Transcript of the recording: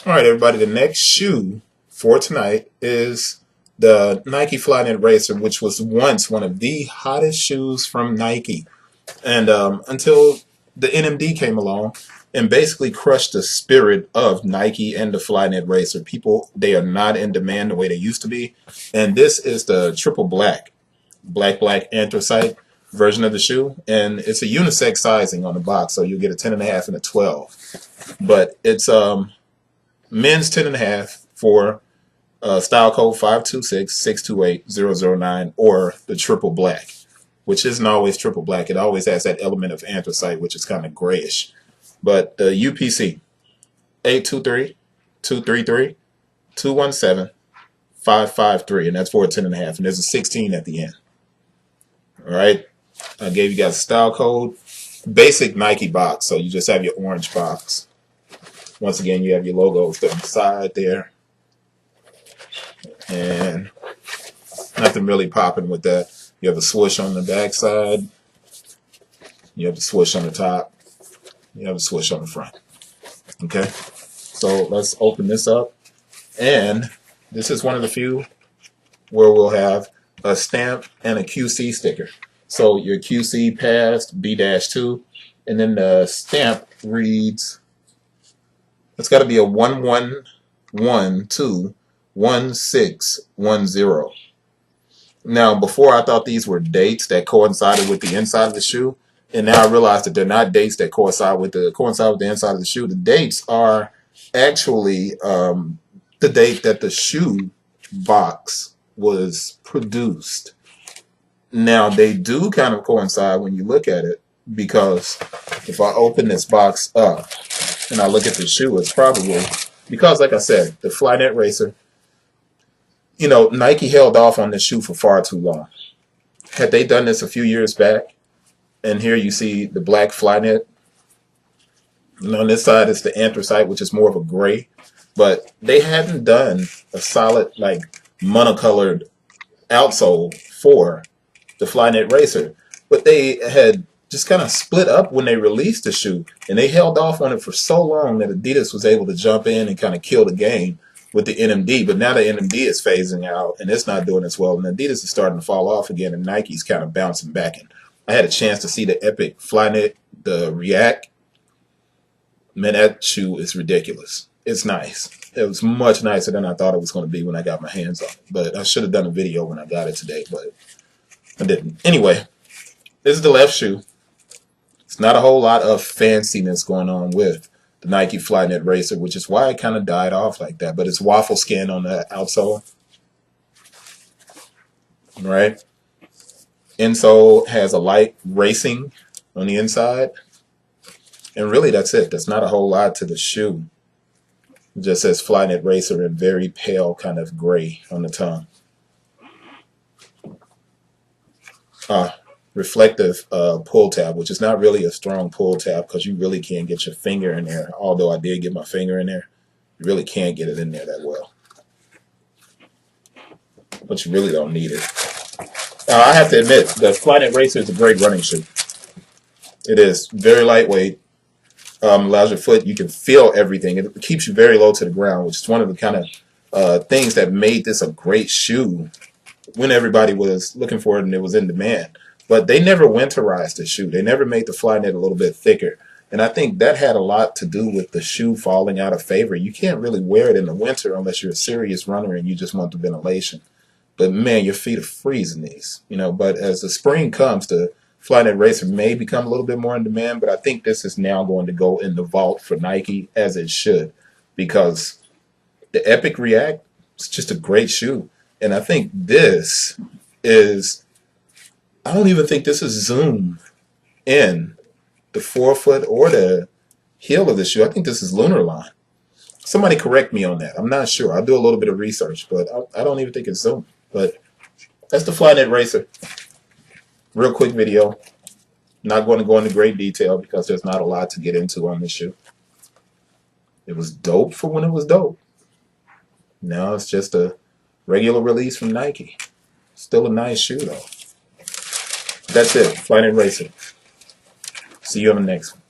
All right, everybody, the next shoe for tonight is the Nike Flyknit Racer, which was once one of the hottest shoes from Nike. And until the NMD came along and basically crushed the spirit of Nike and the Flyknit Racer. People, they are not in demand the way they used to be. And this is the triple black anthracite version of the shoe. And it's a unisex sizing on the box, so you'll get a 10.5 and a 12. But it's men's 10.5 for style code 526-628-009 or the triple black, which isn't always triple black. It always has that element of anthracite, which is kind of grayish. But the UPC 823-233-217-553, and that's for a 10.5, and there's a 16 at the end. All right, I gave you guys a style code. Basic Nike box, so you just have your orange box. Once again, you have your logos to the side there. And nothing really popping with that. You have a swoosh on the back side. You have the swoosh on the top. You have a swoosh on the front. Okay? So let's open this up. And this is one of the few where we'll have a stamp and a QC sticker. So your QC passed B-2, and then the stamp reads, it's got to be a 11121610. Now, before I thought these were dates that coincided with the inside of the shoe, and now I realize that they're not dates that coincide with the inside of the shoe. The dates are actually the date that the shoe box was produced. Now, they do kind of coincide when you look at it, because if I open this box up and I look at the shoe, it's probably because, like I said, the Flyknit Racer, you know, Nike held off on this shoe for far too long. Had they done this a few years back, and here you see the black Flyknit, and on this side is the anthracite, which is more of a gray, but they hadn't done a solid, like, monocolored outsole for the Flyknit Racer, but they had just kind of split up when they released the shoe, and they held off on it for so long that Adidas was able to jump in and kind of kill the game with the NMD. But now the NMD is phasing out, and it's not doing as well, and Adidas is starting to fall off again, and Nike's kind of bouncing back. And I had a chance to see the Epic Flyknit, the React. Man, that shoe is ridiculous. It's nice. It was much nicer than I thought it was going to be when I got my hands on it. But I should have done a video when I got it today, but I didn't. Anyway, this is the left shoe. It's not a whole lot of fanciness going on with the Nike Flyknit Racer, which is why it kind of died off like that. But it's WaffleSkin on the outsole. Right? Insole has a light racing on the inside. And really, that's it. That's not a whole lot to the shoe. It just says Flyknit Racer in very pale kind of gray on the tongue. Reflective pull tab, which is not really a strong pull tab because you really can't get your finger in there. Although I did get my finger in there, you really can't get it in there that well. But you really don't need it. Now, I have to admit, the Flyknit Racer is a great running shoe. It is very lightweight. Allows your foot, you can feel everything. It keeps you very low to the ground, which is one of the kind of things that made this a great shoe when everybody was looking for it and it was in demand. But they never winterized the shoe. They never made the Flyknit a little bit thicker. And I think that had a lot to do with the shoe falling out of favor. You can't really wear it in the winter unless you're a serious runner and you just want the ventilation. But man, your feet are freezing these. You know, but as the spring comes, the Flyknit Racer may become a little bit more in demand, but I think this is now going to go in the vault for Nike, as it should, because the Epic React is just a great shoe. And I think this is, I don't even think this is zoom in the forefoot or the heel of the shoe. I think this is lunar line. Somebody correct me on that. I'm not sure. I'll do a little bit of research, but I don't even think it's zoom. But that's the Flyknit Racer. Real quick video. Not going to go into great detail because there's not a lot to get into on this shoe. It was dope for when it was dope. Now it's just a regular release from Nike. Still a nice shoe though. That's it. Flyknit Racer. See you on the next one.